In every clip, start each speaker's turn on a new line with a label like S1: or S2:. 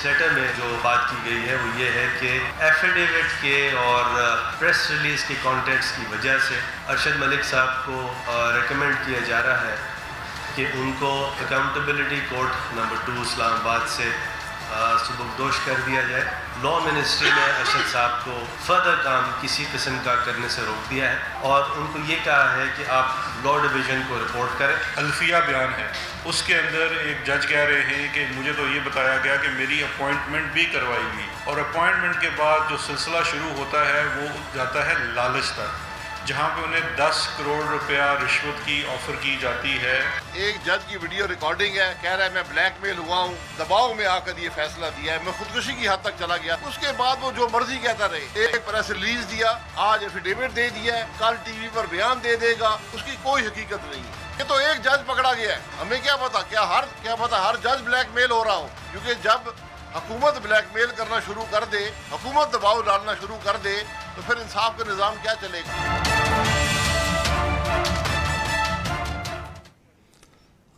S1: اس letter میں جو بات کی گئی ہے وہ یہ ہے کہ ایفیڈیوٹ کے اور پریس ریلیز کے کانٹیکٹس کی وجہ سے ارشد ملک صاحب کو ریکمینڈ کیا جا رہا ہے کہ ان کو اکاؤنٹیبلٹی کورٹ نمبر 2 اسلام آباد سے سبکدوش کر دیا جائے. لا منسٹری نے ارشد صاحب کو فردر کام کسی قسم کا کرنے سے روک دیا ہے اور ان کو یہ کہا ہے کہ آپ لا ڈویژن کو رپورٹ کریں.
S2: الفیہ بیان ہے, اس کے اندر ایک جج کہہ رہے ہیں کہ مجھے تو یہ بتایا گیا کہ میری اپوائنٹمنٹ بھی کروائی گئی اور اپوائنٹمنٹ کے بعد جو سلسلہ شروع ہوتا ہے وہ جاتا ہے لالچ تک, جہاں پہ انہیں 10 کروڑ روپیہ رشوت کی آفر کی جاتی ہے.
S3: ایک جج کی ویڈیو ریکارڈنگ ہے, کہہ رہا ہے میں بلیک میل ہوا ہوں, دباؤ میں آ کر یہ فیصلہ دیا ہے, میں خودکشی کی حد تک چلا گیا. اس کے بعد وہ جو مرضی کہتا رہے, ایک پریس ریلیز دیا, آج ایفیڈیوٹ دے دیا ہے, کل ٹی وی پر بیان دے دے گا, اس کی کوئی حقیقت نہیں. یہ تو ایک جج پکڑا گیا ہے, ہمیں کیا پتا ہر جج بلیک میل ہو رہا ہو, کیونکہ جب حکومت بلیک میل کرنا شروع کر دے, حکومت دباؤ ڈالنا شروع کر دے, تو پھر انصاف کا نظام کیا چلے گا.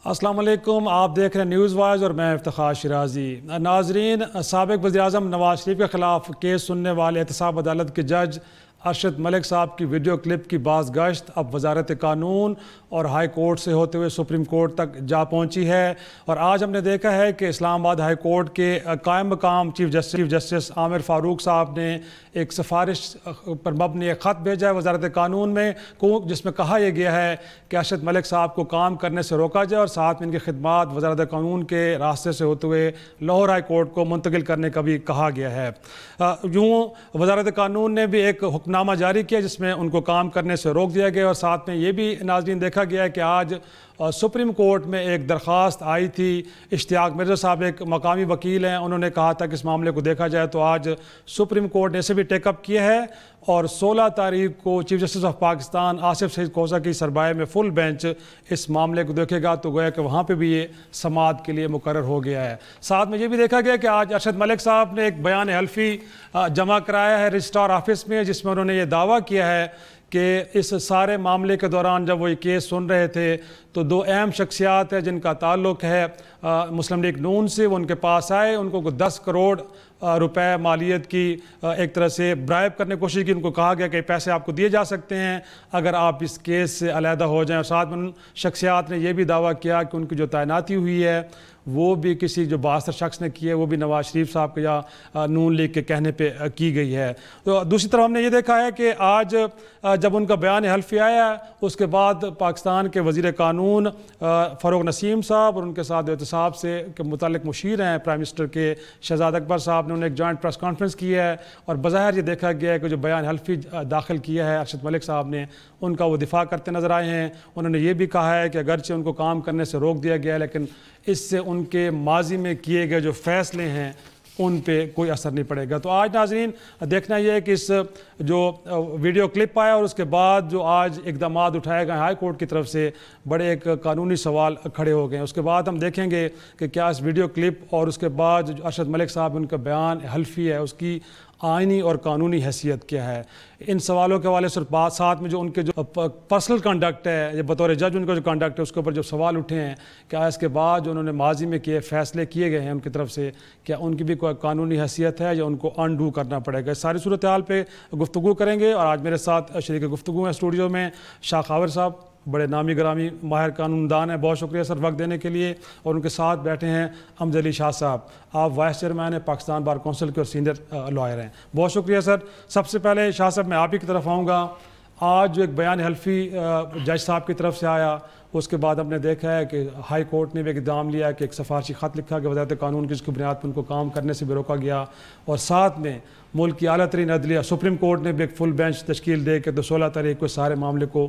S4: السلام علیکم, آپ دیکھ رہے ہیں نیوز وائز اور میں افتخار شیرازی. ناظرین, سابق وزیر اعظم نواز شریف کے خلاف کیس سننے والے احتساب عدالت کے جج ارشد ملک صاحب کی ویڈیو کلپ کی باز گشت اب وزارت قانون اور ہائی کورٹ سے ہوتے ہوئے سپریم کورٹ تک جا پہنچی ہے. اور آج ہم نے دیکھا ہے کہ اسلام آباد ہائی کورٹ کے قائم مقام چیف جسٹس عامر فاروق صاحب نے ایک سفارش پر مبنی ایک خط بھیجا ہے وزارت قانون میں, جس میں کہا یہ گیا ہے کہ ارشد ملک صاحب کو کام کرنے سے روکا جائے اور ساتھ میں ان کی خدمات وزارت قانون کے راستے سے ہوتے ہوئے لاہور ہائی کورٹ کو منتقل کرنے کا بھی کہا گیا ہے. یوں وزارت قانون نے بھی ایک حکمنامہ جاری کیا جس میں ان کو کام کرنے سے روک دیا گیا, اور ساتھ میں یہ بھی ناظرین دیکھا گیا ہے کہ آج سپریم کورٹ میں ایک درخواست آئی تھی. اشتیاق مرزا صاحب ایک مقامی وکیل ہیں, انہوں نے کہا تھا کہ اس معاملے کو دیکھا جائے, تو آج سپریم کورٹ نے اسے بھی ٹیک اپ کیا ہے اور 16 تاریخ کو chief justice of Pakistan Asif Saeed Khosa کی سربراہی میں فل بینچ اس معاملے کو دیکھے گا, تو گویا کہ وہاں پہ بھی یہ سماعت کے لیے مقرر ہو گیا ہے. ساتھ میں یہ بھی دیکھا گیا کہ آج ارشد ملک صاحب نے ایک بیان حلفی جمع کرایا ہے رجسٹرار آفس میں, جس میں انہوں نے یہ دعویٰ کیا ہے کہ اس سارے معاملے کے دوران جب وہ یہ کیس سن رہے تھے تو 2 اہم شخصیات ہیں جن کا تعلق ہے مسلم لیگ نون سے, وہ ان کے پاس آئے, ان کو 10 کروڑ روپے مالیت کی ایک طرح سے برائب کرنے کی کوشش کی. ان کو کہا گیا کہ پیسے آپ کو دیے جا سکتے ہیں اگر آپ اس کیس سے علیحدہ ہو جائیں, اور ساتھ میں ان شخصیات نے یہ بھی دعویٰ کیا کہ ان کی جو تعیناتی ہوئی ہے وہ بھی کسی جو بااثر شخص نے کی ہے, وہ بھی نواز شریف صاحب کے یا نون لیگ کے کہنے پہ کی گئی ہے. تو دوسری طرف ہم نے یہ دیکھا ہے کہ آج جب ان کا بیان حلفی آیا اس کے بعد پاکستان کے وزیر قانون فاروق نسیم صاحب اور ان کے ساتھ احتساب سے کے متعلق مشیر ہیں پرائم منسٹر کے شہزاد اکبر صاحب نے انہیں ایک جوائنٹ پریس کانفرنس کی ہے, اور بظاہر یہ دیکھا گیا ہے کہ جو بیان حلفی داخل کیا ہے ارشد ملک صاحب نے, ان کا وہ دفاع کرتے نظر آئے ہیں. انہوں نے یہ بھی کہا ہے کہ اگرچہ ان کو کام کرنے سے روک دیا گیا ہے لیکن اس سے ان کے ماضی میں کیے گئے جو فیصلے ہیں ان پہ کوئی اثر نہیں پڑے گا. تو آج ناظرین دیکھنا یہ ہے کہ اس جو ویڈیو کلپ آیا اور اس کے بعد جو آج اقدامات اٹھائے گئے ہائی کورٹ کی طرف سے, بڑے ایک قانونی سوال کھڑے ہو گئے ہیں. اس کے بعد ہم دیکھیں گے کہ کیا اس ویڈیو کلپ اور اس کے بعد جو ارشد ملک صاحب ان کا بیان حلفی ہے اس کی آئینی اور قانونی حیثیت کیا ہے. ان سوالوں کے حوالے سے بات ساتھ میں جو ان کے جو پرسنل کنڈکٹ ہے یہ بطور جج ان کا جو کنڈکٹ ہے اس کے اوپر جو سوال اٹھے ہیں کیا اس کے بعد جو انہوں نے ماضی میں کیے فیصلے کیے گئے ہیں ان کی طرف سے کیا ان کی بھی کوئی قانونی حیثیت ہے یا ان کو انڈو کرنا پڑے گا. اس ساری صورتحال پہ گفتگو کریں گے, اور آج میرے ساتھ شریک گفتگو ہیں اسٹوڈیو میں شاہ خاور صاحب, بڑے نامی گرامی ماہر قانون دان ہیں, بہت شکریہ سر وقت دینے کے لیے. اور ان کے ساتھ بیٹھے ہیں امجد علی شاہ صاحب, آپ وائس چیئرمین ہیں پاکستان بار کونسل کے اور سینئر لائر ہیں. بہت شکریہ سر. سب سے پہلے شاہ صاحب میں آپ ہی کی طرف آؤں گا. آج جو ایک بیان حلفی جج صاحب کی طرف سے آیا اس کے بعد ہم نے دیکھا ہے کہ ہائی کورٹ نے بھی اقدام لیا کہ ایک سفارشی خط لکھا کہ وزارت قانون کی جس کی بنیاد پر ان کو کام کرنے سے بھی روکا گیا, اور ساتھ میں ملک کی اعلیٰ ترین عدلیہ سپریم کورٹ نے بھی ایک فل بینچ تشکیل دے کے 16 تاریخ کو سارے معاملے کو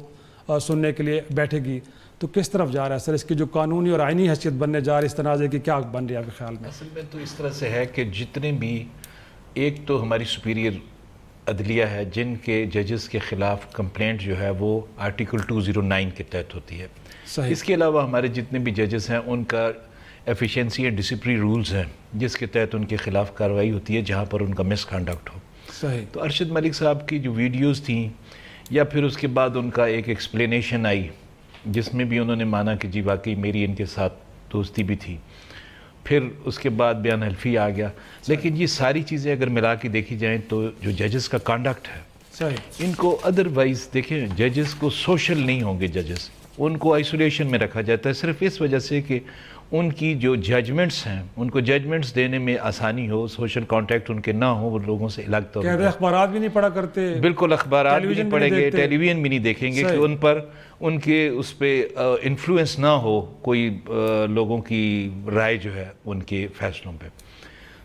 S4: سننے کے لیے بیٹھے گی. تو کس طرف جا رہا ہے سر, اس کی جو قانونی اور آئینی حیثیت بننے جا رہی ہے اس تنازع کی کیا بن رہی ہے آپ کے خیال میں؟
S5: اصل میں تو اس طرح سے ہے کہ جتنے بھی ایک تو ہماری سپیریئر عدلیہ ہے جن کے ججز کے خلاف کمپلینٹ جو ہے وہ آرٹیکل 209 کے تحت ہوتی ہے. اس کے علاوہ ہمارے جتنے بھی ججز ہیں ان کا ایفیشینسی اینڈ ڈسپلنری رولز ہیں جس کے تحت ان کے خلاف کارروائی ہوتی ہے جہاں پر ان کا مس کنڈکٹ ہو. تو ارشد ملک صاحب کی جو ویڈیوز تھیں یا پھر اس کے بعد ان کا ایک ایکسپلینیشن آئی جس میں بھی انہوں نے مانا کہ جی واقعی میری ان کے ساتھ دوستی بھی تھی, پھر اس کے بعد بیان حلفی آ گیا. لیکن یہ ساری چیزیں اگر ملا کے دیکھی جائیں تو جو ججز کا کانڈکٹ ہے ان کو ادروائز دیکھیں, ججز کو سوشل نہیں ہوں گے, ججز ان کو آئسولیشن میں رکھا جاتا ہے صرف اس وجہ سے کہ ان کی جو ججمنٹس ہیں ان کو ججمنٹس دینے میں آسانی ہو, سوشل کانٹیکٹ ان کے نہ ہو, وہ لوگوں سے الگ طور پر
S4: اخبارات بھی نہیں پڑھا کرتے,
S5: بالکل اخبارات بھی نہیں پڑھیں گے, ٹیلی ویژن بھی نہیں دیکھیں گے کہ ان پر ان کے اس پہ انفلوئنس نہ ہو کوئی لوگوں کی رائے جو ہے ان کے فیصلوں پہ.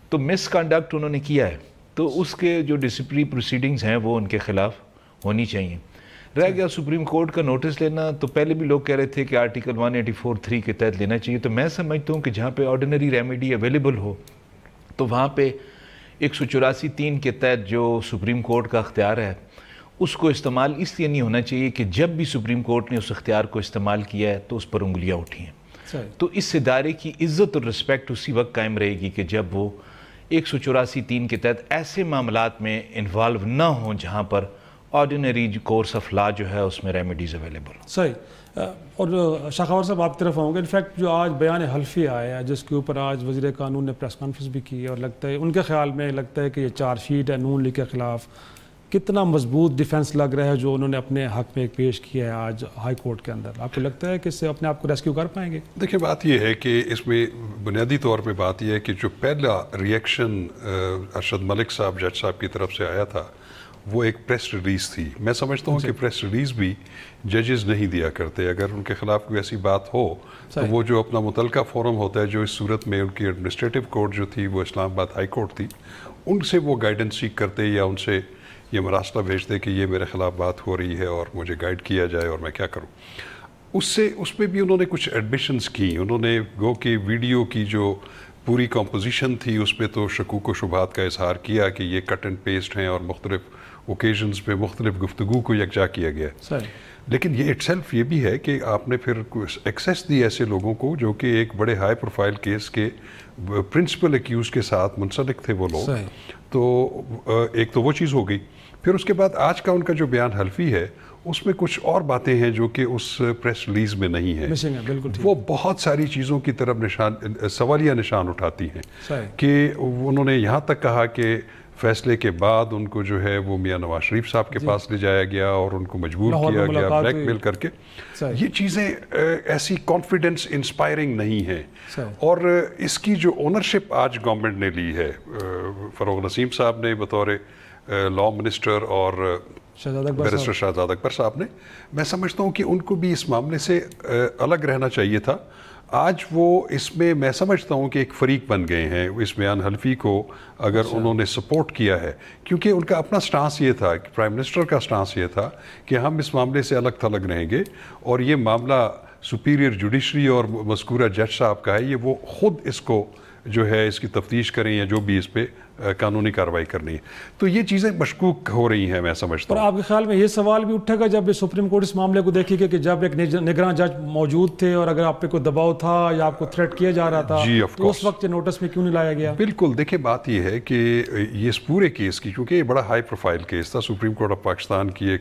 S5: تو مس کنڈکٹ انہوں نے کیا ہے تو اس کے جو ڈسپلنری پروسیڈنگز ہیں وہ ان کے خلاف ہونی چاہیے. رہ گیا سپریم کورٹ کا نوٹس لینا, تو پہلے بھی لوگ کہہ رہے تھے کہ آرٹیکل 184(3) کے تحت لینا چاہیے. تو میں سمجھتا ہوں کہ جہاں پہ آرڈینری ریمیڈی اویلیبل ہو تو وہاں پہ 184(3) کے تحت جو سپریم کورٹ کا اختیار ہے اس کو استعمال اس لیے نہیں ہونا چاہیے کہ جب بھی سپریم کورٹ نے اس اختیار کو استعمال کیا ہے تو اس پر انگلیاں اٹھی ہیں. تو اس ادارے کی عزت اور رسپیکٹ اسی وقت قائم رہے گی کہ جب وہ 184(3) کے تحت ایسے معاملات میں انوالو نہ ہوں جہاں پر آرڈینری کورس آف لا جو ہے اس میں ریمیڈیز اویلیبل ہوں.
S4: صحیح. اور شاخاور صاحب آپ کی طرف آؤں گے. انفیکٹ جو آج بیان حلفی آیا ہے جس کے اوپر آج وزیر قانون نے پریس کانفرنس بھی کی اور لگتا ہے ان کے خیال میں لگتا ہے کہ یہ چارج شیٹ ہے نون لیگ کے خلاف, کتنا مضبوط ڈیفنس لگ رہا ہے جو انہوں نے اپنے حق میں پیش کیا ہے آج ہائی کورٹ کے اندر. آپ کو لگتا ہے کہ اس سے اپنے آپ کو ریسکیو کر پائیں گے؟
S6: دیکھیں بات یہ ہے کہ اس میں بنیادی طور پہ بات یہ ہے کہ جو پہلا ریئیکشن ارشد ملک صاحب جج صاحب کی طرف سے آیا تھا وہ ایک پریس ریلیز تھی. میں سمجھتا ہوں کہ پریس ریلیز بھی ججز نہیں دیا کرتے. اگر ان کے خلاف کوئی ایسی بات ہو تو وہ جو اپنا متعلقہ فورم ہوتا ہے, جو اس صورت میں ان کی ایڈمنسٹریٹو کورٹ جو تھی وہ اسلام آباد ہائی کورٹ تھی, ان سے وہ گائیڈنس سیکھ کرتے یا ان سے یہ مراسلہ بھیجتے کہ یہ میرے خلاف بات ہو رہی ہے اور مجھے گائیڈ کیا جائے اور میں کیا کروں. اس پہ بھی انہوں نے کچھ ایڈمیشنز کی. انہوں نے گو کہ ویڈیو کی جو پوری کمپوزیشن تھی اس پہ تو شکوک و شبہات کا اظہار کیا کہ یہ کٹ اینڈ پیسٹ ہیں اور مختلف اوکیزنز پہ مختلف گفتگو کو یکجا کیا گیا. لیکن یہ اٹ سیلف یہ بھی ہے کہ آپ نے پھر ایکسیس دی ایسے لوگوں کو جو کہ ایک بڑے ہائی پروفائل کیس کے پرنسپل ایکیوز کے ساتھ منسلک تھے وہ لوگ. تو ایک تو وہ چیز ہو گئی. پھر اس کے بعد آج کا ان کا جو بیان حلفی ہے اس میں کچھ اور باتیں ہیں جو کہ اس پریس ریلیز میں نہیں ہیں. وہ بہت ساری چیزوں کی طرف سوالیہ نشان اٹھاتی ہیں کہ انہوں نے یہاں تک کہا کہ فیصلے کے بعد ان کو جو ہے وہ میاں نواز شریف صاحب کے پاس لے جایا گیا اور ان کو مجبور کیا گیا بلیک میل کر کے. یہ چیزیں ایسی کانفیڈنس انسپائرنگ نہیں ہیں. اور اس کی جو اونرشپ آج گورنمنٹ نے لی ہے, فروغ نسیم صاحب نے بطور لا منسٹر اور بیرسٹر شہزاد اکبر صاحب نے, میں سمجھتا ہوں کہ ان کو بھی اس معاملے سے الگ رہنا چاہیے تھا. آج وہ اس میں میں سمجھتا ہوں کہ ایک فریق بن گئے ہیں اس بیان حلفی کو اگر انہوں نے سپورٹ کیا ہے, کیونکہ ان کا اپنا سٹانس یہ تھا, پرائم منسٹر کا سٹانس یہ تھا کہ ہم اس معاملے سے الگ تھلگ رہیں گے اور یہ معاملہ سپیریئر جوڈیشری اور مذکورہ جج صاحب کا ہے, یہ وہ خود اس کو جو ہے اس کی تفتیش کریں یا جو بھی اس پہ قانونی کارروائی کرنی ہے. تو یہ چیزیں مشکوک ہو رہی ہیں میں سمجھتا ہوں.
S4: اور آپ کے خیال میں یہ سوال بھی اٹھے گا جب سپریم کورٹ اس معاملے کو دیکھے گا کہ جب ایک نگراں جج موجود تھے اور اگر آپ پہ کوئی دباؤ تھا یا آپ کو تھریٹ کیا جا رہا تھا تو اس وقت نوٹس میں کیوں نہیں لایا گیا؟
S6: بالکل. دیکھیں بات یہ ہے کہ یہ اس پورے کیس کی, کیونکہ یہ بڑا ہائی پروفائل کیس تھا, سپریم کورٹ آف پاکستان کی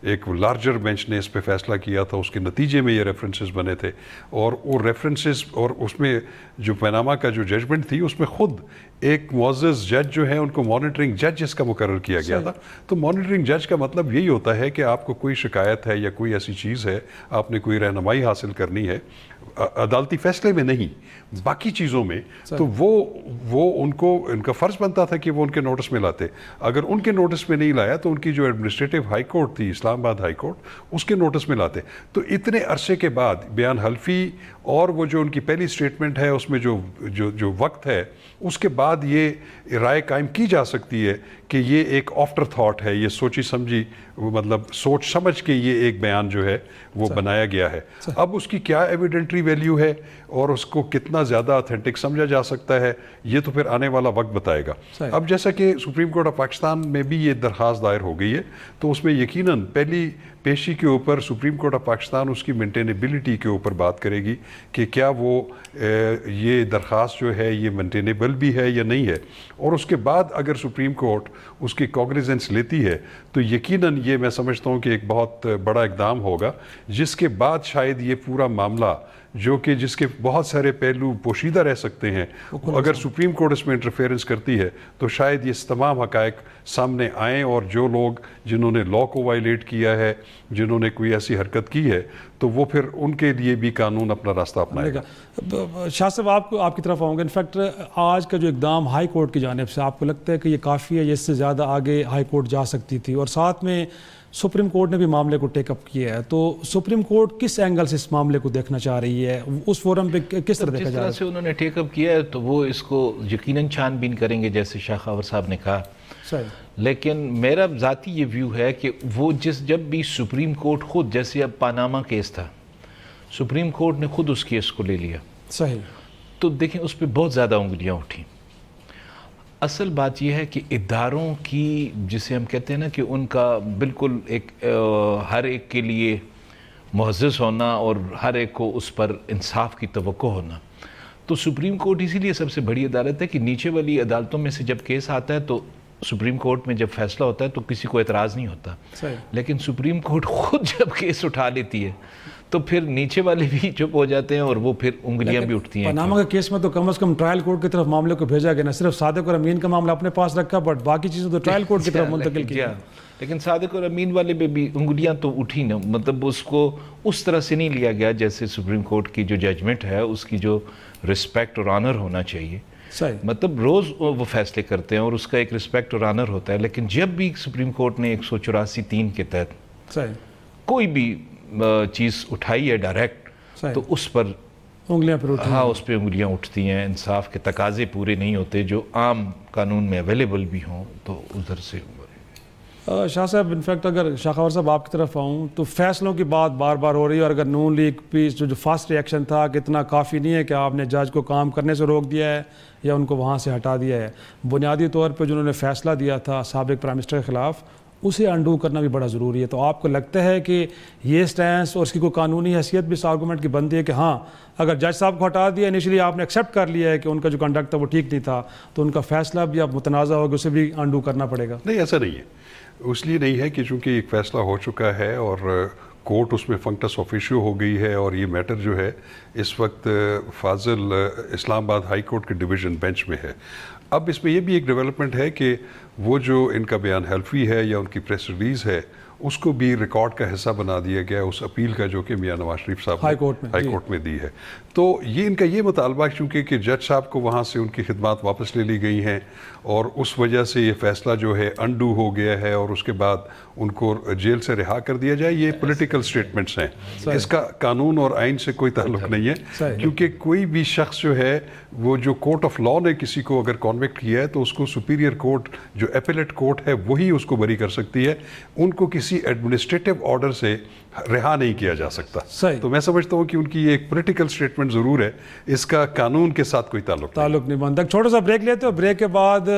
S6: ایک لارجر بینچ نے اس پہ فیصلہ کیا تھا, اس کے نتیجے میں یہ ریفرنسز بنے تھے اور وہ ریفرنسز اور اس میں جو پیناما کا جو ججمنٹ تھی اس میں خود ایک معزز جج جو ہے ان کو مانیٹرنگ جج اس کا مقرر کیا گیا تھا. تو مانیٹرنگ جج کا مطلب یہی ہوتا ہے کہ آپ کو کوئی شکایت ہے یا کوئی ایسی چیز ہے, آپ نے کوئی رہنمائی حاصل کرنی ہے عدالتی فیصلے میں نہیں باقی چیزوں میں, تو وہ ان کا فرض بنتا تھا کہ وہ ان کے نوٹس میں لاتے. اگر ان کے نوٹس میں نہیں لایا تو ان کی جو ایڈمنسٹریٹو ہائی کورٹ تھی اسلام آباد ہائی کورٹ, اس کے نوٹس میں لاتے. تو اتنے عرصے کے بعد بیان حلفی اور وہ جو ان کی پہلی سٹیٹمنٹ ہے اس میں جو وقت ہے اس کے بعد یہ رائے قائم کی جا سکتی ہے کہ یہ ایک آفٹر تھاٹ ہے, یہ سوچی سمجھی مطلب سوچ سمجھ کے یہ ایک بیان جو ہے وہ بنایا گیا ہے. اب اس کی کیا ایویڈنٹری ویلیو ہے اور اس کو کتنا زیادہ اتھینٹک سمجھا جا سکتا ہے یہ تو پھر آنے والا وقت بتائے گا. اب جیسا کہ سپریم کورٹ آف پاکستان میں بھی یہ درخواست دائر ہو گئی ہے تو اس میں یقیناً پہلی پیشی کے اوپر سپریم کورٹ آف پاکستان اس کی مینٹینیبلٹی کے اوپر بات کرے گی کہ کیا وہ یہ درخواست جو ہے یہ مینٹینیبل بھی ہے یا نہیں ہے. اور اس کے بعد اگر سپریم کورٹ اس کی کوگنیزنس لیتی ہے تو یقیناً یہ میں سمجھتا ہوں کہ ایک بہت بڑا اقدام ہوگا جس کے بعد شاید یہ پورا معاملہ جو کہ جس کے بہت سارے پہلو پوشیدہ رہ سکتے ہیں، اگر سپریم کورٹ اس میں انٹرفیئرنس کرتی ہے تو شاید یہ تمام حقائق سامنے آئیں، اور جو لوگ جنہوں نے لاء کو وائلیٹ کیا ہے، جنہوں نے کوئی ایسی حرکت کی ہے، تو وہ پھر ان کے لیے بھی قانون اپنا راستہ اپنائے گا۔
S4: شاہ صاحب آپ کی طرف آؤں گا، انفیکٹ آج کا جو اقدام ہائی کورٹ کی جانب سے، آپ کو لگتا ہے کہ یہ کافی ہے یا اس سے زیادہ آگے ہائی کورٹ جا سکتی تھی؟ اور ساتھ میں سپریم کورٹ نے بھی معاملے کو ٹیک اپ کیا ہے، تو سپریم کورٹ کس اینگل سے اس معاملے کو دیکھنا چاہ رہی ہے؟ اس فورم پہ کس طرح دیکھا جا رہا ہے؟
S5: جس طرح سے انہوں نے ٹیک اپ کیا ہے تو وہ اس کو یقیناً چھان بین کریں گے، جیسے شاہ خاور صاحب نے کہا۔ لیکن میرا ذاتی یہ ویو ہے کہ وہ جب بھی سپریم کورٹ خود، جیسے اب پاناما کیس تھا، سپریم کورٹ نے خود اس کیس کو لے لیا،
S4: صحیح، تو
S5: دیکھیں اس پہ بہت زیادہ انگلیاں اٹھیں۔ اصل بات یہ ہے کہ اداروں کی، جسے ہم کہتے ہیں نا کہ ان کا بالکل ایک ہر ایک کے لیے معزز ہونا اور ہر ایک کو اس پر انصاف کی توقع ہونا، تو سپریم کورٹ اسی لیے سب سے بڑی عدالت ہے کہ نیچے والی عدالتوں میں سے جب کیس آتا ہے تو سپریم کورٹ میں جب فیصلہ ہوتا ہے تو کسی کو اعتراض نہیں ہوتا، لیکن سپریم کورٹ خود جب کیس اٹھا لیتی ہے تو پھر نیچے والے بھی چپ ہو جاتے ہیں اور وہ پھر انگلیاں بھی اٹھتی ہیں۔
S4: پاناما کے کیس میں تو کم از کم ٹرائل کورٹ کی طرف معاملے کو بھیجا گیا، نہ صرف صادق اور امین کا معاملہ اپنے پاس رکھا، بٹ باقی چیزیں تو ٹرائل کورٹ کی طرف منتقل کیا۔
S5: لیکن صادق اور امین والے پہ بھی انگلیاں تو اٹھی نا، مطلب اس کو اس طرح سے نہیں لیا گیا جیسے سپریم کورٹ کی جو ججمنٹ ہے اس کی جو رسپیکٹ اور آنر ہونا چاہیے۔ مطلب روز وہ فیصلے کرتے ہیں اور اس کا ایک رسپیکٹ اور آنر ہوتا ہے، لیکن جب بھی سپریم کورٹ نے 184(3) کے تحت کوئی بھی چیز اٹھائی ہے ڈائریکٹ، تو اس پر
S4: انگلیاں پر اٹھتی ہیں،
S5: ہاں اس پہ انگلیاں اٹھتی ہیں۔ انصاف کے تقاضے پورے نہیں ہوتے جو عام قانون میں اویلیبل بھی ہوں، تو ادھر سے۔
S4: شاہ صاحب، انفیکٹ اگر شاہ خاور صاحب آپ کی طرف آؤں تو فیصلوں کی بات بار بار ہو رہی ہے، اور اگر نون لیگ بھی جو فاسٹ ریئیکشن تھا کہ اتنا کافی نہیں ہے کہ آپ نے جج کو کام کرنے سے روک دیا ہے یا ان کو وہاں سے ہٹا دیا ہے، بنیادی طور پہ جنہوں نے فیصلہ دیا تھا سابق پرائم منسٹر کے خلاف، اسے انڈو کرنا بھی بڑا ضروری ہے۔ تو آپ کو لگتا ہے کہ یہ سٹینس اور اس کی کوئی قانونی حیثیت بھی اس آرگومنٹ کی بنتی ہے کہ ہاں اگر جج صاحب کو ہٹا دیا، انیشلی آپ نے ایکسیپٹ کر لیا ہے کہ ان کا جو کنڈکٹ تھا وہ ٹھیک نہیں تھا، تو ان کا فیصلہ بھی اب متنازع ہوگا، اسے بھی انڈو کرنا پڑے گا؟
S6: نہیں، ایسا نہیں ہے، اس لیے نہیں ہے کہ چونکہ ایک فیصلہ ہو چکا ہے اور کورٹ اس میں فنکٹس آف ایشو ہو گئی ہے، اور یہ میٹر جو ہے اس وقت فاضل اسلام آباد ہائی کورٹ کے ڈویژن بینچ میں ہے۔ اب اس میں یہ بھی ایک ڈیولپمنٹ ہے کہ وہ جو ان کا بیان حلفی ہے یا ان کی پریس ریلیز ہے، اس کو بھی ریکارڈ کا حصہ بنا دیا گیا اس اپیل کا جو کہ میاں نواز شریف صاحب
S4: ہائی
S6: کورٹ میں دی ہے۔ تو یہ ان کا یہ مطالبہ چونکہ کہ جج صاحب کو وہاں سے ان کی خدمات واپس لے لی گئی ہیں، اور اس وجہ سے یہ فیصلہ جو ہے انڈو ہو گیا ہے، اور اس کے بعد ان کو جیل سے رہا کر دیا جائے، یہ پولیٹیکل سٹیٹمنٹس ہیں، اس کا قانون اور آئین سے کوئی تعلق نہیں ہے، کیونکہ کوئی بھی شخص جو ہے وہ جو کورٹ آف لاء نے کسی کو اگر کنوکٹ کیا ہے تو اس کو سپیریئر کورٹ جو اپیلیٹ کورٹ ہے وہی اس کو بری کر سکتی ہے، ان کو کسی ایڈمنسٹریٹو آرڈر سے رہا نہیں کیا جا سکتا۔ تو میں سمجھتا ہوں کہ ان کی یہ ایک پولیٹیکل سٹیٹمنٹ ضرور ہے، اس کا قانون کے ساتھ کوئی تعلق نہیں
S4: بنتا۔ چھوٹا سا بریک لیتے ہو، بریک کے بعد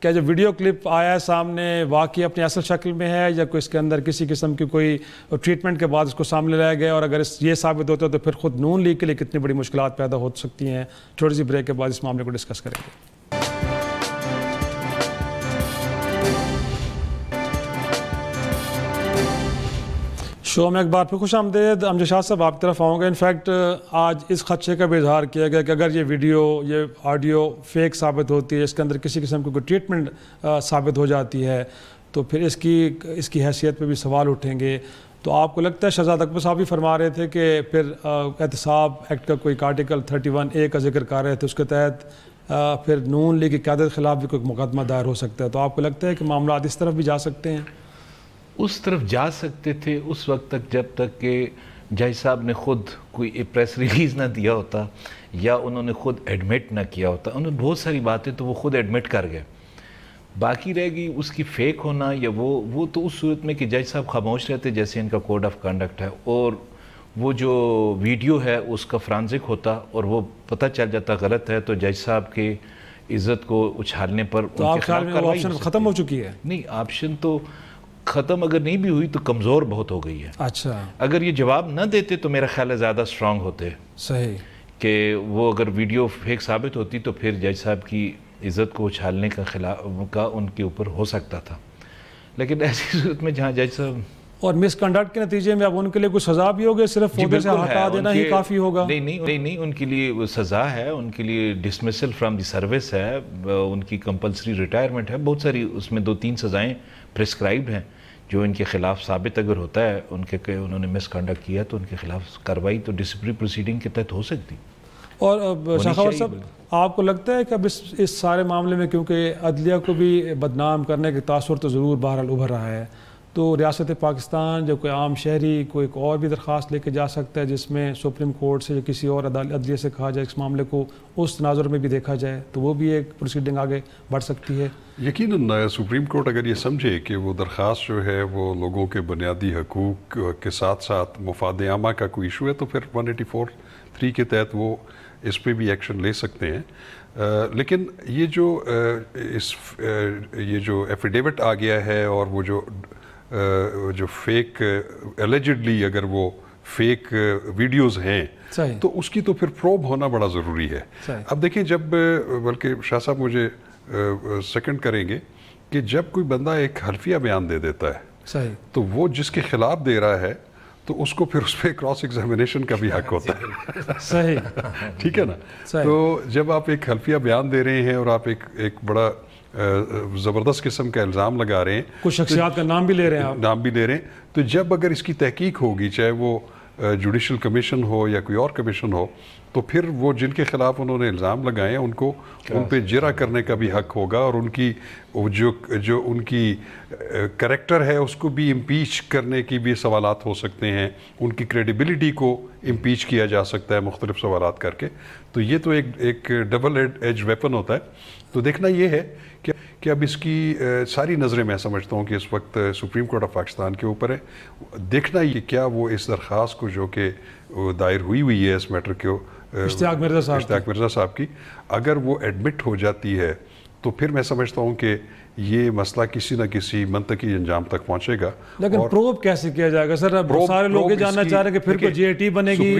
S4: کیا جو ویڈیو کلپ آیا ہے سامنے واقعی اپنی اصل شکل میں ہے یا کوئی اس کے اندر کسی قسم کی کوئی ٹریٹمنٹ کے بعد اس کو سامنے لایا گیا، اور اگر یہ ثابت ہوتا ہے تو پھر خود نون لیگ کے لیے کتنی بڑی مشکلات پیدا ہو سکتی ہیں؟ چھوٹی سی بریک کے بعد اس معاملے کو ڈسکس کریں گے۔ شو میں ایک بار پھر خوش آمدید۔ امجد شاہ صاحب آپ کی طرف آؤں گا۔ انفیکٹ آج اس خدشے کا بھی اظہار کیا گیا کہ اگر یہ ویڈیو یہ آڈیو فیک ثابت ہوتی ہے، اس کے اندر کسی قسم کی کوئی ٹریٹمنٹ ثابت ہو جاتی ہے، تو پھر اس کی حیثیت پہ بھی سوال اٹھیں گے۔ تو آپ کو لگتا ہے شہزاد اکبر صاحب بھی فرما رہے تھے کہ پھر احتساب ایکٹ کا کوئی آرٹیکل 31A کا ذکر کر رہے تھے، اس کے تحت پھر نون لیگ کی قیادت کے خلاف بھی کوئی مقدمہ دائر ہو سکتا ہے، تو آپ کو لگتا ہے کہ معاملات اس طرف بھی جا سکتے ہیں؟
S5: اس طرف جا سکتے تھے اس وقت تک جب تک کہ جج صاحب نے خود کوئی پریس ریلیز نہ دیا ہوتا یا انہوں نے خود ایڈمٹ نہ کیا ہوتا۔ انہوں نے بہت ساری باتیں تو وہ خود ایڈمٹ کر گئے، باقی رہ گئی اس کی فیک ہونا یا وہ تو اس صورت میں کہ جج صاحب خاموش رہتے جیسے ان کا کوڈ آف کنڈکٹ ہے، اور وہ جو ویڈیو ہے اس کا فرانزک ہوتا اور وہ پتہ چل جاتا غلط ہے، تو جج صاحب کے عزت کو اچھالنے پر
S4: تو آپ خیال میں وہ آپشن ختم ہو چکی ہے؟
S5: نہیں، آپشن تو ختم اگر نہیں بھی ہوئی تو کمزور بہت ہو گئی ہے۔
S4: اچھا، اگر
S5: یہ جواب نہ دیتے تو میرا خیال ہے زیادہ سٹرونگ ہوتے۔
S4: صحیح، کہ
S5: وہ اگر ویڈیو فیک ثابت ہوتی تو پھر جج صاحب کی عزت کو اچھالنے کا ان کے اوپر ہو سکتا تھا، لیکن ایسی صورت میں جہاں جج صاحب
S4: اور مس کنڈکٹ کے نتیجے میں اب ان کے لیے کوئی سزا بھی ہوگی, صرف عہدے سے ہٹا دینا ہی کافی ہوگا؟
S5: نہیں, ان کے لیے سزا ہے, ان کے لیے ڈسمسل فرام دی سروس ہے, ان کی کمپلسری ریٹائرمنٹ ہے, بہت ساری اس میں 2-3 سزائیں پرسکرائبڈ ہیں جو ان کے خلاف ثابت اگر ہوتا ہے انہوں نے مس کنڈکٹ کیا تو ان کے خلاف کارروائی تو ڈسپلنری پروسیڈنگ کے تحت ہو سکتی.
S4: اور شاخاور صاحب, آپ کو لگتا ہے کہ اب اس سارے معاملے میں کیونکہ عدلیہ کو بھی بدنام کرنے کے تاثر تو ضرور بہرحال ابھر رہا ہے, تو ریاست پاکستان جو کوئی عام شہری کوئی ایک اور بھی درخواست لے کے جا سکتا ہے جس میں سپریم کورٹ سے یا کسی اور عدلیہ سے کہا جائے اس معاملے کو اس تناظر میں بھی دیکھا جائے, تو وہ بھی ایک پروسیڈنگ آگے بڑھ سکتی ہے؟
S6: یقیناً سپریم کورٹ اگر یہ سمجھے کہ وہ درخواست جو ہے وہ لوگوں کے بنیادی حقوق کے ساتھ ساتھ مفاد عامہ کا کوئی ایشو ہے تو پھر 184(3) کے تحت وہ اس پہ بھی ایکشن لے سکتے ہیں. لیکن یہ جو ایفیڈیوٹ آ گیا ہے اور وہ جو فیک الیجڈلی اگر وہ فیک ویڈیوز ہیں تو اس کی تو پھر پروب ہونا بڑا ضروری ہے. اب دیکھیں جب بلکہ شاہ صاحب مجھے سیکنڈ کریں گے کہ جب کوئی بندہ ایک حلفیہ بیان دے دیتا ہے تو وہ جس کے خلاف دے رہا ہے تو اس کو پھر اس پہ کراس ایگزامینیشن کا بھی حق ہوتا ہے.
S4: صحیح,
S6: ٹھیک ہے نا. تو جب آپ ایک حلفیہ بیان دے رہے ہیں اور آپ ایک بڑا زبردست قسم کا الزام لگا رہے ہیں,
S4: کچھ شخصیات کا نام بھی لے رہے ہیں,
S6: تو جب اگر اس کی تحقیق ہوگی چاہے وہ جوڈیشل کمیشن ہو یا کوئی اور کمیشن ہو تو پھر وہ جن کے خلاف انہوں نے الزام لگائے ہیں ان پہ جرح کرنے کا بھی حق ہوگا, اور ان کی جو ان کی کریکٹر ہے اس کو بھی امپیچ کرنے کی بھی سوالات ہو سکتے ہیں, ان کی کریڈیبلٹی کو امپیچ کیا جا سکتا ہے مختلف سوالات کر کے. تو یہ تو ایک ڈبل ایج ویپن ہوتا ہے. تو دیکھنا یہ ہے کہ اب اس کی ساری نظریں میں سمجھتا ہوں کہ اس وقت سپریم کورٹ آف پاکستان کے اوپر ہے. دیکھنا یہ کیا وہ اس درخواست کو جو کہ دائر ہوئی ہے اس میٹر کے
S4: اشتیاق
S6: مرزا صاحب کی, اگر وہ ایڈمٹ ہو جاتی ہے تو پھر میں سمجھتا ہوں کہ یہ مسئلہ کسی نہ کسی منطقی انجام تک پہنچے گا.
S4: لیکن پروب کیسے کیا جائے گا سر؟ اب سارے لوگ یہ جاننا چاہ رہے ہیں کہ پھر کوئی جی اے ٹی بنے گی.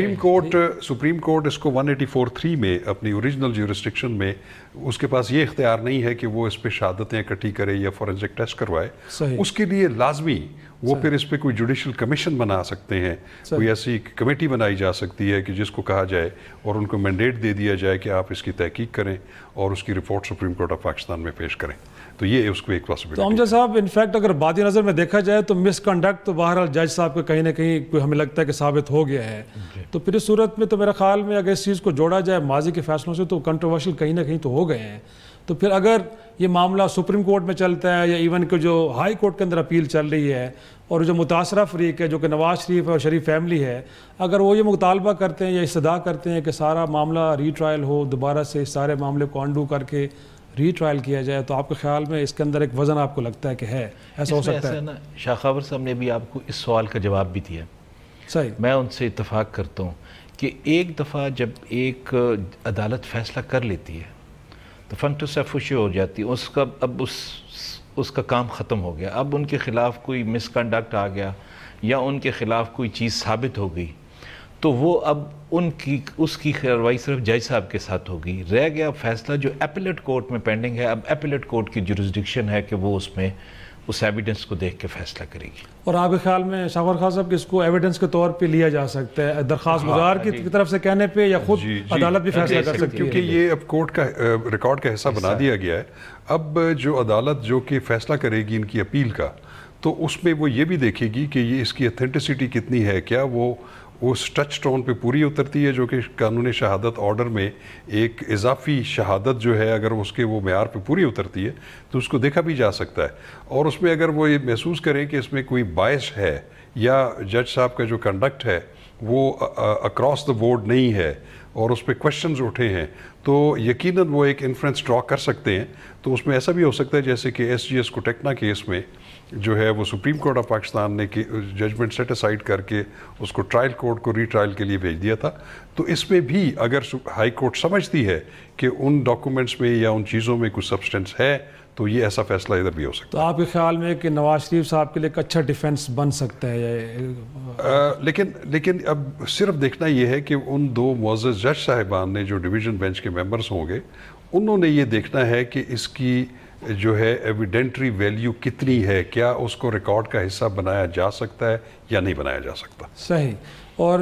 S6: سپریم کورٹ اس کو 184(3) میں اپنی اوریجنل جیورسڈکشن میں اس کے پاس یہ اختیار نہیں ہے کہ وہ اس پہ شہادتیں اکٹھی کرے یا فورنزک ٹیسٹ کروائے. اس کے لیے لازمی وہ پھر اس پہ کوئی جوڈیشل کمیشن بنا سکتے ہیں, کوئی ایسی کمیٹی بنائی جا سکتی ہے کہ جس کو کہا جائے اور ان کو مینڈیٹ دے دیا جائے کہ آپ اس کی تحقیق کریں اور اس کی report supreme court of Pakistan میں پیش کریں. تو یہ اس کو ایک پاسبلٹی.
S4: تو امجد صاحب انفیکٹ اگر بادی نظر میں دیکھا جائے تو مس کنڈکٹ تو بہرحال جج صاحب کا کہیں نہ کہیں ہمیں لگتا ہے کہ ثابت ہو گیا ہے. تو پھر اس صورت میں تو میرا خیال میں اگر اس چیز کو جوڑا جائے ماضی کے فیصلوں سے تو کنٹروورشل کہیں نہ کہیں تو ہو گئے ہیں. تو پھر اگر یہ معاملہ سپریم کورٹ میں چلتا ہے یا ایون کہ جو ہائی کورٹ کے اندر اپیل چل رہی ہے اور جو متاثرہ فریق ہے جو کہ نواز شریف اور شریف فیملی ہے, اگر وہ یہ مطالبہ کرتے ہیں یا استدعا کرتے ہیں کہ سارا معاملہ ری ٹرائل ہو, دوبارہ سے اس سارے معاملے کو انڈو کر کے ری ٹرائل کیا جائے, تو آپ کے خیال میں اس کے اندر ایک وزن آپ کو لگتا ہے کہ ہے ایسا ہو سکتا ہے؟
S5: شاخاور صاحب نے بھی آپ کو اس سوال کا جواب بھی دیا.
S4: صحیح, میں
S5: ان سے اتفاق کرتا ہوں کہ ایک دفعہ جب ایک عدالت فیصلہ کر لیتی ہے تو فنکٹس ایفوشی ہو جاتی ہے, اس کا اب اس کا کام ختم ہو گیا. اب ان کے خلاف کوئی مس کنڈکٹ آ گیا یا ان کے خلاف کوئی چیز ثابت ہو گئی تو وہ اب اس کی کارروائی صرف جج صاحب کے ساتھ ہوگی. رہ گیا فیصلہ جو اپیلیٹ کورٹ میں پینڈنگ ہے. اب اپیلیٹ کورٹ کی جورسڈکشن ہے کہ وہ اس میں اس ایویڈنس کو دیکھ کے فیصلہ کرے گی.
S4: اور آپ کے خیال میں شاور خان صاحب کہ اس کو ایویڈنس کے طور پہ لیا جا سکتا ہے درخواست گزار کی طرف سے کہنے پہ, یا خود عدالت بھی فیصلہ کر سکتی ہے؟
S6: کیونکہ یہ اب کورٹ کا ریکارڈ کا حصہ بنا دیا گیا ہے. اب جو عدالت جو کہ فیصلہ کرے گی ان کی اپیل کا, تو اس میں وہ یہ بھی دیکھے گی کہ یہ اس کی اتھینٹسٹی کتنی ہے, کیا وہ اس ٹچ سٹون پہ پوری اترتی ہے جو کہ قانون شہادت آرڈر میں ایک اضافی شہادت جو ہے اگر اس کے وہ معیار پہ پوری اترتی ہے تو اس کو دیکھا بھی جا سکتا ہے. اور اس میں اگر وہ یہ محسوس کریں کہ اس میں کوئی باعث ہے یا جج صاحب کا جو کنڈکٹ ہے وہ اکراس دا بورڈ نہیں ہے اور اس پہ کوشچنز اٹھے ہیں, تو یقیناً وہ ایک انفرنس ڈرا کر سکتے ہیں. تو اس میں ایسا بھی ہو سکتا ہے جیسے کہ ایس جی ایس کوٹیکنا کیس میں جو ہے وہ سپریم کورٹ آف پاکستان نے ججمنٹ سیٹ اسائڈ کر کے اس کو ٹرائل کورٹ کو ری ٹرائل کے لیے بھیج دیا تھا. تو اس میں بھی اگر ہائی کورٹ سمجھتی ہے کہ ان ڈاکومنٹس میں یا ان چیزوں میں کچھ سبسٹنس ہے تو یہ ایسا فیصلہ ادھر بھی ہو سکتا ہے.
S4: تو آپ کے خیال میں کہ نواز شریف صاحب کے لیے ایک اچھا ڈیفنس بن سکتا ہے؟
S6: لیکن اب صرف دیکھنا یہ ہے کہ ان دو معزز جج صاحبان نے جو ڈویژن بینچ کے ممبرز ہوں گے انہوں نے یہ دیکھنا ہے کہ اس کی جو ہے ایویڈنٹری ویلیو کتنی ہے, کیا اس کو ریکارڈ کا حصہ بنایا جا سکتا ہے یا نہیں بنایا جا سکتا.
S4: صحیح. اور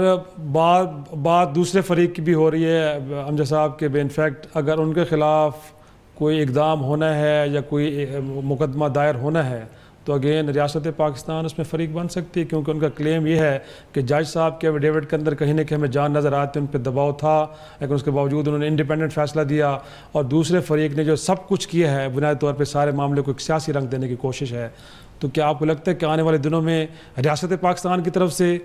S4: بات دوسرے فریق کی بھی ہو رہی ہے امجد صاحب کہ بے انفیکٹ اگر ان کے خلاف کوئی اقدام ہونا ہے یا کوئی مقدمہ دائر ہونا ہے تو اگین ریاست پاکستان اس میں فریق بن سکتی ہے, کیونکہ ان کا کلیم یہ ہے کہ جج صاحب کے ایفیڈیوٹ کے اندر کہیں نہ کہیں ہمیں جان نظر آتے ان پہ دباؤ تھا, لیکن اس کے باوجود انہوں نے انڈیپینڈنٹ فیصلہ دیا, اور دوسرے فریق نے جو سب کچھ کیا ہے بنیادی طور پہ سارے معاملے کو ایک سیاسی رنگ دینے کی کوشش ہے. تو کیا آپ کو لگتا ہے کہ آنے والے دنوں میں ریاست پاکستان کی طرف سے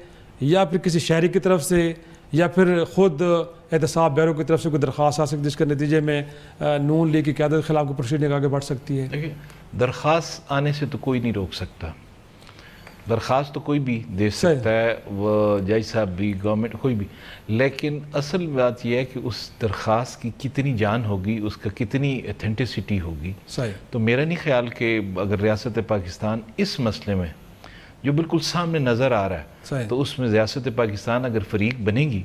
S4: یا پھر کسی شہری کی طرف سے یا پھر خود احتساب بیورو کی طرف سے کوئی درخواست آ سکتی جس کے نتیجے میں نون لیگ کی قیادت کے خلاف کوئی پروسیڈنگ آگے بڑھ سکتی ہے؟
S5: دیکھیے, درخواست آنے سے تو کوئی نہیں روک سکتا, درخواست تو کوئی بھی دے سکتا ہے, وہ جج صاحب بھی, گورنمنٹ, کوئی بھی, لیکن اصل بات یہ ہے کہ اس درخواست کی کتنی جان ہوگی, اس کا کتنی ایتھینٹسٹی ہوگی. تو میرا نہیں خیال کہ اگر ریاست پاکستان اس مسئلے میں جو بالکل سامنے نظر آ رہا ہے تو اس میں ریاست پاکستان اگر فریق بنے گی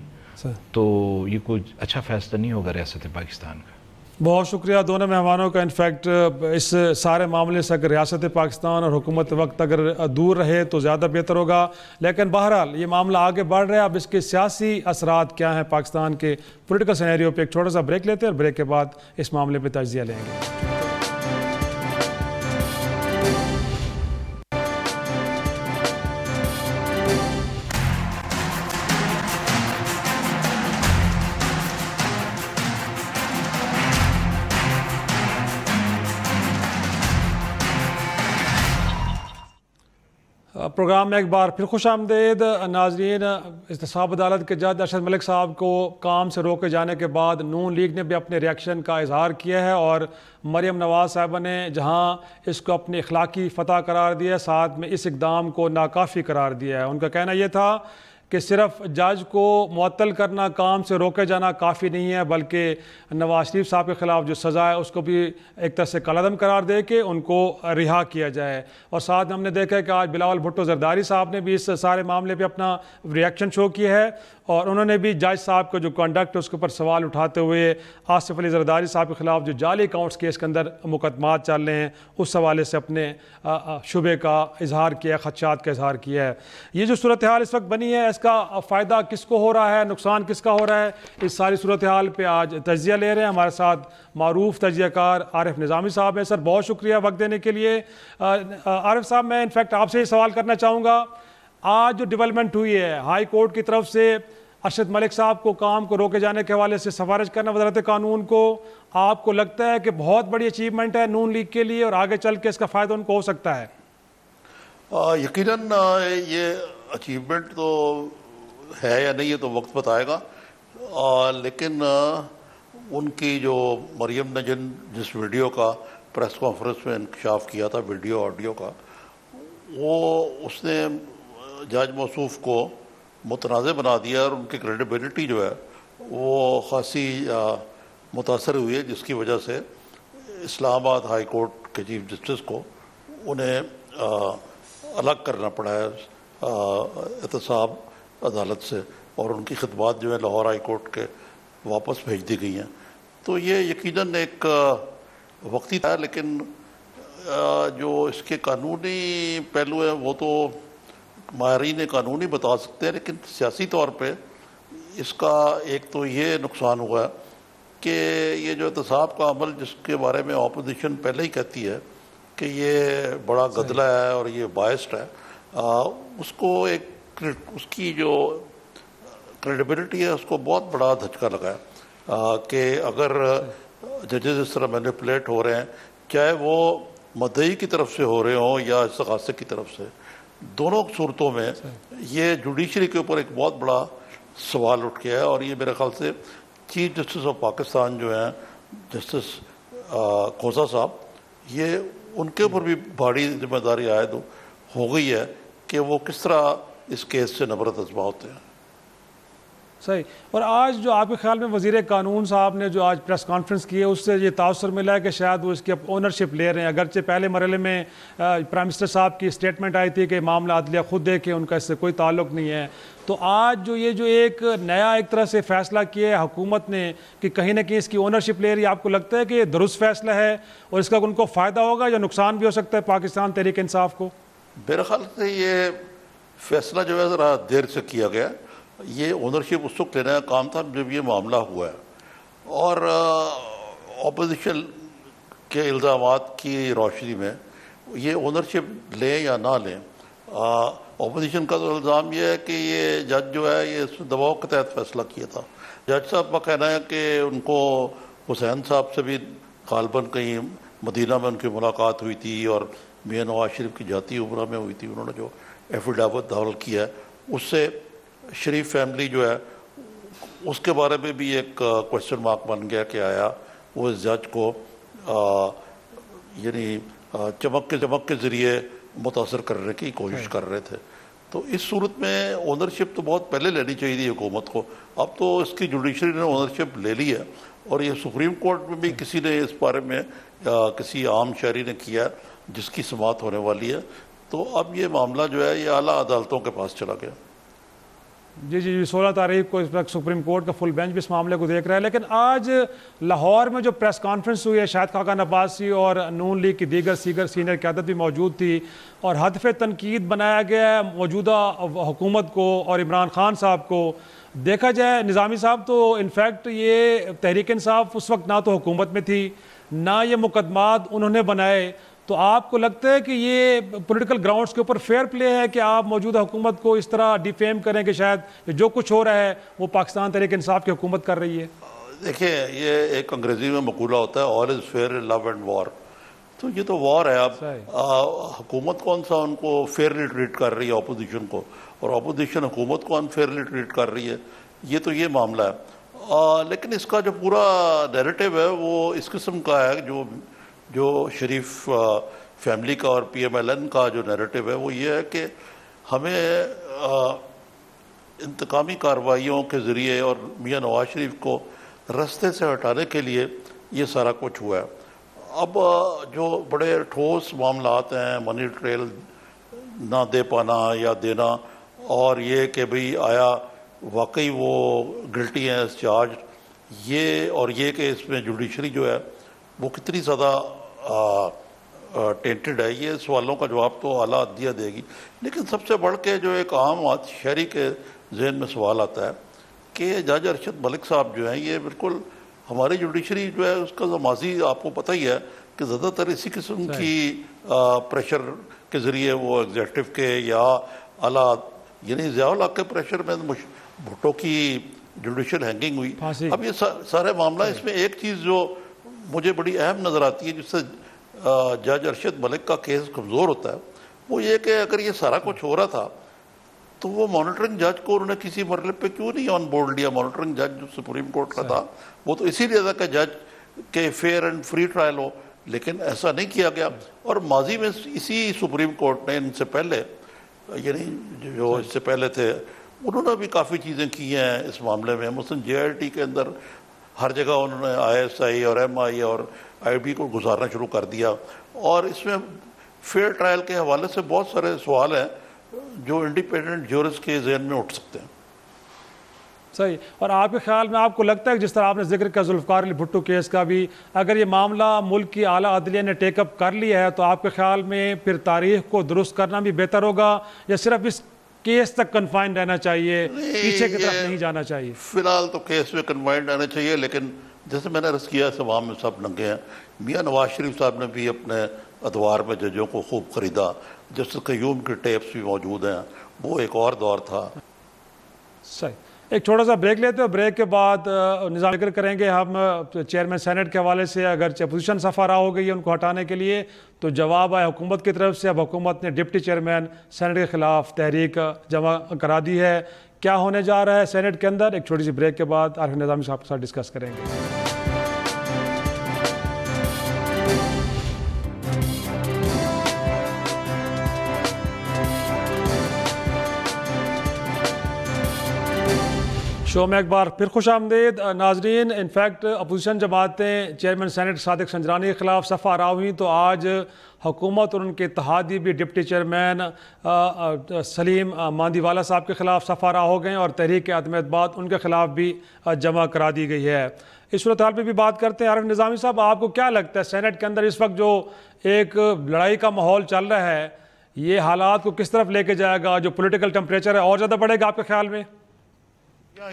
S5: تو یہ کوئی اچھا فیصلہ نہیں ہوگا ریاست پاکستان کا.
S4: بہت شکریہ دونوں مہمانوں کا. انفیکٹ اس سارے معاملے سے اگر ریاست پاکستان اور حکومت وقت اگر دور رہے تو زیادہ بہتر ہوگا, لیکن بہرحال یہ معاملہ آگے بڑھ رہا ہے. اب اس کے سیاسی اثرات کیا ہیں پاکستان کے پولیٹیکل سینیریو پہ, ایک چھوٹا سا بریک لیتے ہیں اور بریک کے بعد اس معاملے پہ تجزیہ لیں گے. پروگرام میں ایک بار پھر خوش آمدید. ناظرین, احتساب عدالت کے جج ارشد ملک صاحب کو کام سے روکے جانے کے بعد نون لیگ نے بھی اپنے ریاکشن کا اظہار کیا ہے, اور مریم نواز صاحبہ نے جہاں اس کو اپنی اخلاقی فتح قرار دیا ہے, ساتھ میں اس اقدام کو ناکافی قرار دیا ہے. ان کا کہنا یہ تھا کہ صرف جج کو معطل کرنا, کام سے روکے جانا کافی نہیں ہے, بلکہ نواز شریف صاحب کے خلاف جو سزا ہے اس کو بھی ایک طرح سے کالعدم قرار دے کے ان کو رہا کیا جائے. اور ساتھ میں ہم نے دیکھا ہے کہ آج بلاول بھٹو زرداری صاحب نے بھی اس سارے معاملے پہ اپنا ریاکشن شو کیا ہے, اور انہوں نے بھی جج صاحب کو جو کنڈکٹ ہے اس کے اوپر سوال اٹھاتے ہوئے آصف علی زرداری صاحب کے خلاف جو جعلی اکاؤنٹس کیس کے اندر مقدمات چل رہے ہیں اس حوالے سے اپنے شبے کا اظہار کیا ہے, خدشات کا اظہار کیا ہے. یہ جو صورتحال اس وقت بنی ہے, اس کا فائدہ کس کو ہو رہا ہے, نقصان کس کا ہو رہا ہے, اس ساری صورتحال پہ آج تجزیہ لے رہے ہیں. ہمارے ساتھ معروف تجزیہ کار عارف نظامی صاحب ہیں. سر بہت شکریہ وقت دینے کے لیے. عارف صاحب, میں انفیکٹ آپ سے یہ سوال کرنا چاہوں گا, آج جو ڈیولپمنٹ ہوئی ہے ہائی کورٹ کی طرف سے ارشد ملک صاحب کو کام کو روکے جانے کے حوالے سے سفارش کرنا وزارت قانون کو, آپ کو لگتا ہے کہ بہت بڑی اچیومنٹ ہے نون لیگ کے لیے اور آگے چل کے اس کا فائدہ ان کو ہو سکتا ہے؟
S3: یقیناً یہ اچیومنٹ تو ہے یا نہیں, یہ تو وقت بتائے گا. لیکن ان کی جو مریم نے جس ویڈیو کا پریس کانفرنس میں انکشاف کیا تھا, ویڈیو آڈیو کا, وہ اس نے جج موصوف کو متنازع بنا دیا, اور ان کی کریڈیبلٹی جو ہے وہ خاصی متاثر ہوئی ہے, جس کی وجہ سے اسلام آباد ہائی کورٹ کے چیف جسٹس کو انہیں الگ کرنا پڑا ہے احتساب عدالت سے, اور ان کی خدمات جو ہے لاہور ہائی کورٹ کے واپس بھیج دی گئی ہیں. تو یہ یقیناً ایک وقتی تھا, لیکن جو اس کے قانونی پہلو ہیں وہ تو ماہرین قانونی بتا سکتے ہیں, لیکن سیاسی طور پہ اس کا ایک تو یہ نقصان ہوا ہے کہ یہ جو احتساب کا عمل جس کے بارے میں اپوزیشن پہلے ہی کہتی ہے کہ یہ بڑا گدلا ہے اور یہ بائسڈ ہے, اس کو ایک اس کی جو کریڈیبلٹی ہے اس کو بہت بڑا دھچکا لگا ہے کہ اگر ججز اس طرح مینیپولیٹ ہو رہے ہیں, چاہے وہ مدعی کی طرف سے ہو رہے ہوں یا استغاثے کی طرف سے, دونوں صورتوں میں یہ جوڈیشری کے اوپر ایک بہت بڑا سوال اٹھ گیا ہے. اور یہ میرے خیال سے چیف جسٹس آف پاکستان جو ہیں جسٹس کھوسا صاحب, یہ ان کے اوپر بھی بھاری ذمہ داری عائد ہو گئی ہے کہ وہ کس طرح اس کیس سے نبرت ازما ہوتے ہیں.
S4: صحیح. اور آج جو آپ کے خیال میں وزیر قانون صاحب نے جو آج پریس کانفرنس کی ہے اس سے یہ تاثر ملا ہے کہ شاید وہ اس کی اونرشپ لے رہے ہیں, اگرچہ پہلے مرحلے میں پرائم منسٹر صاحب کی اسٹیٹمنٹ آئی تھی کہ معاملہ عدلیہ خود دیکھے, ان کا اس سے کوئی تعلق نہیں ہے. تو آج جو یہ جو ایک نیا ایک طرح سے فیصلہ کیا ہے حکومت نے کہ کہیں نہ کہیں اس کی اونرشپ لے رہی ہے, آپ کو لگتا ہے کہ یہ درست فیصلہ ہے اور اس کا ان کو فائدہ ہوگا یا نقصان بھی ہو سکتا ہے پاکستان تحریک انصاف کو؟
S7: میرے خیال سے یہ فیصلہ جو ہے ذرا دیر سے کیا گیا. یہ اونرشپ اس وقت لینے کا کام تھا جب یہ معاملہ ہوا ہے, اور اپوزیشن کے الزامات کی روشنی میں یہ اونرشپ لیں یا نہ لیں. اپوزیشن کا تو الزام یہ ہے کہ یہ جج جو ہے یہ دباؤ کے تحت فیصلہ کیا تھا. جج صاحب کا کہنا ہے کہ ان کو حسین صاحب سے بھی غالباً کہیں مدینہ میں ان کی ملاقات ہوئی تھی اور میاں نواز شریف کی جاتی عمرہ میں ہوئی تھی. انہوں نے جو ایفیڈیوٹ داخل کیا ہے اس سے شریف فیملی جو ہے اس کے بارے میں بھی ایک کوشچن مارک بن گیا کہ آیا وہ اس جج کو یعنی چمک کے ذریعے متاثر کرنے کی کوشش کر رہے تھے. تو اس صورت میں اونرشپ تو بہت پہلے لینی چاہیے تھی حکومت کو. اب تو اس کی جوڈیشری نے اونرشپ لے لی ہے, اور یہ سپریم کورٹ میں بھی کسی نے اس بارے میں کسی عام شہری نے کیا جس کی سماعت ہونے والی ہے. تو اب یہ معاملہ جو ہے یہ اعلیٰ عدالتوں کے پاس چلا گیا.
S4: جی 16 تاریخ کو اس وقت سپریم کورٹ کا فل بینچ بھی اس معاملے کو دیکھ رہا ہے. لیکن آج لاہور میں جو پریس کانفرنس ہوئی ہے, شاہد خاقان عباسی اور نون لیگ کی دیگر سینئر قیادت بھی موجود تھی, اور ہدف تنقید بنایا گیا ہے موجودہ حکومت کو اور عمران خان صاحب کو. دیکھا جائے نظامی صاحب تو انفیکٹ یہ تحریک انصاف اس وقت نہ تو حکومت میں تھی نہ یہ مقدمات انہوں نے بنائے. تو آپ کو لگتا ہے کہ یہ پولیٹیکل گراؤنڈز کے اوپر فیئر پلے ہے کہ آپ موجودہ حکومت کو اس طرح ڈیفیم کریں کہ شاید جو کچھ ہو رہا ہے وہ پاکستان تحریک انصاف کی حکومت کر رہی ہے؟
S7: دیکھیں یہ ایک انگریزی میں مقولہ ہوتا ہے آل از fair in love and war. تو یہ تو وار ہے. اب حکومت کون سا ان کو فیئرلی ٹریٹ کر رہی ہے اپوزیشن کو, اور اپوزیشن حکومت کو انفیئرلی ٹریٹ کر رہی ہے. یہ تو یہ معاملہ ہے. لیکن اس کا جو پورا نیریٹو ہے وہ اس قسم کا ہے جو شریف فیملی کا اور پی ایم ایل این کا جو نیریٹو ہے وہ یہ ہے کہ ہمیں انتقامی کارروائیوں کے ذریعے اور میاں نواز شریف کو رستے سے ہٹانے کے لیے یہ سارا کچھ ہوا ہے. اب جو بڑے ٹھوس معاملات ہیں, منی ٹریل نہ دے پانا یا دینا, اور یہ کہ بھئی آیا واقعی وہ گلٹی ہیں اس چارج, یہ اور یہ کہ اس میں جوڈیشری جو ہے وہ کتنی زیادہ ٹینٹڈ ہے, یہ سوالوں کا جواب تو اعلیٰ عدلیہ دے گی. لیکن سب سے بڑھ کے جو ایک عام شہری کے ذہن میں سوال آتا ہے کہ جج ارشد ملک صاحب جو ہیں یہ بالکل ہماری جوڈیشری جو ہے اس کا ماضی آپ کو پتہ ہی ہے کہ زیادہ تر اسی قسم کی پریشر کے ذریعے وہ ایگزیکٹو کے یا اعلیٰ یعنی ضیاء الحق کے پریشر میں بھٹو کی جوڈیشل ہینگنگ ہوئی. اب یہ سارے معاملہ اس میں ایک چیز جو مجھے بڑی اہم نظر آتی ہے جس سے جج ارشد ملک کا کیس کمزور ہوتا ہے وہ یہ کہ اگر یہ سارا کچھ ہو رہا تھا تو وہ مانیٹرنگ جج کو انہوں نے کسی مرحلے پہ کیوں نہیں آن بورڈ لیا. مانیٹرنگ جج جو سپریم کورٹ کا تھا وہ تو اسی لیے تھا کہ جج کے فیئر اینڈ فری ٹرائل ہو, لیکن ایسا نہیں کیا گیا. اور ماضی میں اسی سپریم کورٹ نے ان سے پہلے یعنی جو اس سے پہلے تھے انہوں نے بھی کافی چیزیں کی ہیں اس معاملے میں. مثلاً جے آئی ٹی کے اندر ہر جگہ انہوں نے آئی ایس آئی اور ایم آئی اور آئی بی کو گزارنا شروع کر دیا, اور اس میں فیئر ٹرائل کے حوالے سے بہت سارے سوال ہیں جو انڈیپینڈنٹ جورس کے ذہن میں اٹھ سکتے ہیں.
S4: صحیح. اور آپ کے خیال میں آپ کو لگتا ہے کہ جس طرح آپ نے ذکر کیا ذوالفقار علی بھٹو کیس کا بھی, اگر یہ معاملہ ملک کی اعلیٰ عدلیہ نے ٹیک اپ کر لیا ہے تو آپ کے خیال میں پھر تاریخ کو درست کرنا بھی بہتر ہوگا یا صرف اس کیس تک کنفائنڈ رہنا چاہیے, پیچھے کی طرف نہیں جانا چاہیے؟
S7: فی الحال تو کیس میں کنفائنڈ رہنا چاہیے, لیکن جیسے میں نے عرض کیا عوام میں سب ننگے ہیں. میاں نواز شریف صاحب نے بھی اپنے ادوار میں ججوں کو خوب خریدا. جسٹس قیوم کے ٹیپس بھی موجود ہیں, وہ ایک اور دور تھا.
S4: صحیح. ایک چھوٹا سا بریک لیتے ہیں, بریک کے بعد نظام ذکر کریں گے ہم چیئرمین سینٹ کے حوالے سے. اگرچہ اپوزیشن سفارہ ہو گئی ہے ان کو ہٹانے کے لیے, تو جواب آیا حکومت کی طرف سے. اب حکومت نے ڈپٹی چیئرمین سینٹ کے خلاف تحریک جمع کرا دی ہے. کیا ہونے جا رہا ہے سینٹ کے اندر, ایک چھوٹی سی بریک کے بعد عارف نظامی صاحب کے ساتھ ڈسکس کریں گے. شو میں ایک بار پھر خوش آمدید ناظرین. انفیکٹ اپوزیشن جماعتیں چیئرمین سینٹ صادق سنجرانی کے خلاف صفحہ آراؤ ہوئیں تو آج حکومت اور ان کے اتحادی بھی ڈپٹی چیئرمین سلیم ماندی والا صاحب کے خلاف صفحہ آراؤ ہو گئے اور تحریک عدم اعتماد ان کے خلاف بھی جمع کرا دی گئی ہے. اس صورتحال پہ بھی بات کرتے ہیں. عارف نظامی صاحب، آپ کو کیا لگتا ہے سینٹ کے اندر اس وقت جو ایک لڑائی کا ماحول چل رہا ہے، یہ حالات کو کس طرف لے کے جائے گا؟ جو پولیٹیکل ٹیمپریچر ہے اور زیادہ بڑھے گا آپ کے خیال میں؟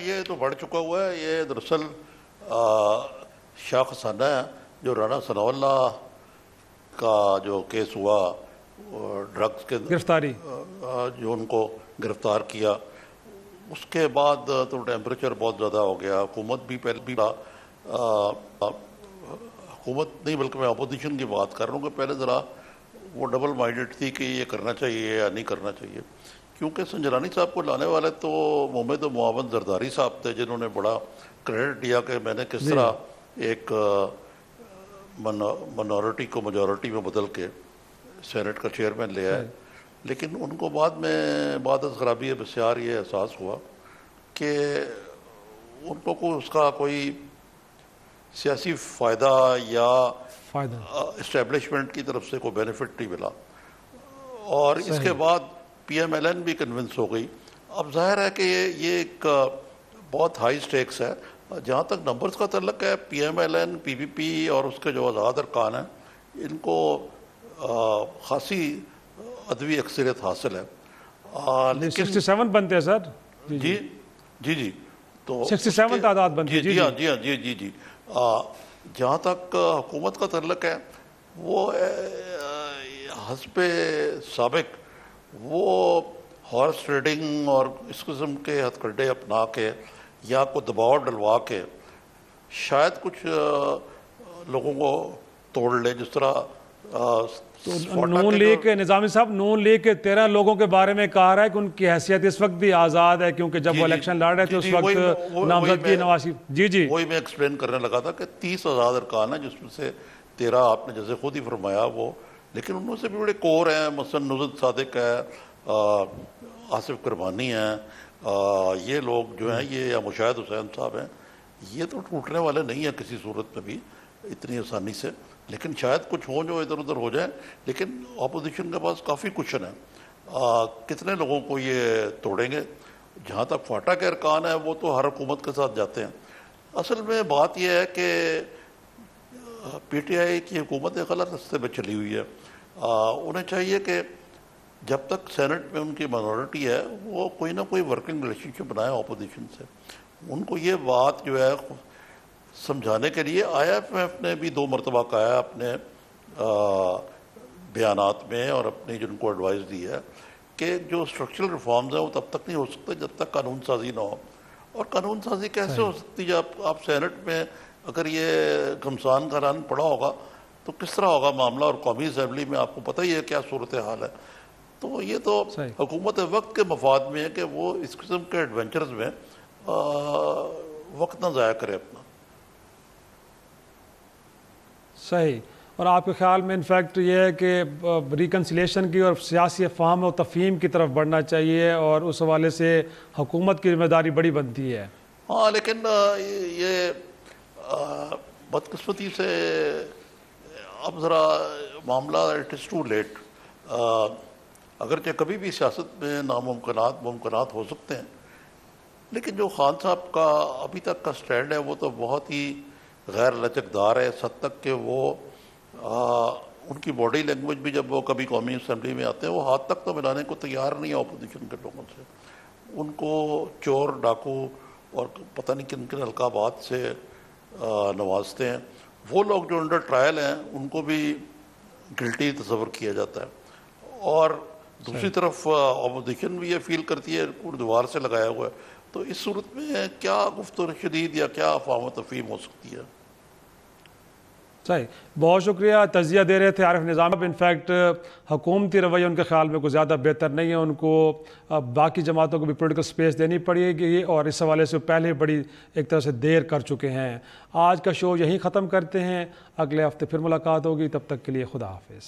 S7: یہ تو بڑھ چکا ہوا ہے. یہ دراصل شاہ خسانہ ہے جو رانا ثناء اللہ کا جو کیس ہوا ڈرگز کے
S4: گرفتاری،
S7: جو ان کو گرفتار کیا، اس کے بعد تو ٹیمپریچر بہت زیادہ ہو گیا. حکومت بھی پہلے بھی حکومت نہیں بلکہ میں اپوزیشن کی بات کر رہا ہوں کہ پہلے ذرا وہ ڈبل مائنڈڈ تھی کہ یہ کرنا چاہیے یا نہیں کرنا چاہیے. کیونکہ سنجرانی صاحب کو لانے والے تو محمد و معاون زرداری صاحب تھے، جنہوں نے بڑا کریڈٹ دیا کہ میں نے کس طرح ایک منورٹی کو میجورٹی میں بدل کے سینٹ کا چیئرمین لیا ہے. لیکن ان کو بعد از خرابی بسیار یہ احساس ہوا کہ ان کو اس کا کوئی سیاسی فائدہ یا اسٹیبلشمنٹ کی طرف سے کوئی بینیفٹ نہیں ملا، اور اس کے بعد پی ایم ایل این بھی کنونس ہو گئی. اب ظاہر ہے کہ یہ ایک بہت ہائی سٹیکس ہے. جہاں تک نمبرز کا تعلق ہے، پی ایم ایل این، پی پی پی اور اس کے جو آزاد ارکان ہیں، ان کو خاصی عدوی اکثریت حاصل ہے.
S4: 67 بنتے ہیں سر.
S7: جی تو
S4: 67 تعداد بنتی ہے.
S7: جی. جہاں تک حکومت کا تعلق ہے، وہ حسب سابق وہ ہارس ٹریڈنگ اور اس قسم کے ہتھ کنڈے اپنا کے یا کو دباؤ ڈلوا کے شاید کچھ لوگوں کو توڑ لے. جس طرح
S4: نون لیگ کے نظامی صاحب، نون لیگ کے 13 لوگوں کے بارے میں کہا رہا ہے کہ ان کی حیثیت اس وقت بھی آزاد ہے، کیونکہ جب وہ الیکشن لڑ رہے تھے اس وقت نامزدگی نواز. جی
S7: وہی میں ایکسپلین کرنے لگا تھا کہ 30 آزاد ارکان ہیں، جس میں سے 13 آپ نے جیسے خود ہی فرمایا وہ، لیکن ان میں سے بھی بڑے کور ہیں. مثلا نزد صادق ہے، آصف کرمانی ہیں، یہ لوگ جو ہیں یہ یا مشاہد حسین صاحب ہیں. یہ تو ٹوٹنے والے نہیں ہیں کسی صورت میں بھی اتنی آسانی سے، لیکن شاید کچھ ہوں جو ادھر ادھر ہو جائیں. لیکن اپوزیشن کے پاس کافی کوشچن ہے، کتنے لوگوں کو یہ توڑیں گے. جہاں تک فاٹا کے ارکان ہیں وہ تو ہر حکومت کے ساتھ جاتے ہیں. اصل میں بات یہ ہے کہ پی ٹی آئی کی حکومت ایک غلط راستے پہ چلی ہوئی ہے. انہیں چاہیے کہ جب تک سینٹ میں ان کی مائنورٹی ہے وہ کوئی نہ کوئی ورکنگ ریلیشن شپ بنائے اپوزیشن سے. ان کو یہ بات جو ہے سمجھانے کے لیے آئی ایف ایف نے بھی 2 مرتبہ کہا ہے اپنے بیانات میں اور اپنی جن کو ایڈوائز دی ہے کہ جو اسٹرکچرل ریفارمز ہیں وہ تب تک نہیں ہو سکتے جب تک قانون سازی نہ ہو. اور قانون سازی کیسے ہو سکتی جب آپ سینٹ میں اگر یہ گھمسان کا رن پڑا ہوگا تو کس طرح ہوگا معاملہ، اور قومی اسمبلی میں آپ کو پتہ ہی ہے کیا صورتحال ہے. تو یہ تو حکومت وقت کے مفاد میں ہے کہ وہ اس قسم کے ایڈونچرز میں وقت نہ ضائع کرے اپنا.
S4: صحیح. اور آپ کے خیال میں انفیکٹ یہ ہے کہ ریکنسلیشن کی اور سیاسی افہام و تفہیم کی طرف بڑھنا چاہیے، اور اس حوالے سے حکومت کی ذمہ داری بڑی بنتی ہے.
S7: ہاں، لیکن یہ بدقسمتی سے اب ذرا معاملہ اٹ از ٹو لیٹ. اگرچہ کبھی بھی سیاست میں ممکنات ہو سکتے ہیں، لیکن جو خان صاحب کا ابھی تک کا سٹینڈ ہے وہ تو بہت ہی غیر لچکدار ہے، اس حد تک کہ وہ ان کی باڈی لینگویج بھی جب وہ کبھی قومی اسمبلی میں آتے ہیں وہ ہاتھ تک تو ملانے کو تیار نہیں ہے اپوزیشن کے لوگوں سے. ان کو چور ڈاکو اور پتہ نہیں کن کن القابات سے نوازتے ہیں. وہ لوگ جو انڈر ٹرائل ہیں ان کو بھی گلٹی تصور کیا جاتا ہے. اور دوسری طرف اپوزیشن بھی یہ فیل کرتی ہے دیوار سے لگایا ہوا ہے. تو اس صورت میں کیا گفتگو شدید یا کیا افہام و تفہیم ہو سکتی ہے.
S4: صحیح. بہت شکریہ. تجزیہ دے رہے تھے عارف نظام. انفیکٹ حکومتی رویہ ان کے خیال میں کوئی زیادہ بہتر نہیں ہے، ان کو باقی جماعتوں کو بھی پولیٹیکل سپیس دینی پڑے گی، اور اس حوالے سے پہلے بڑی ایک طرح سے دیر کر چکے ہیں. آج کا شو یہیں ختم کرتے ہیں. اگلے ہفتے پھر ملاقات ہوگی. تب تک کے لیے خدا حافظ.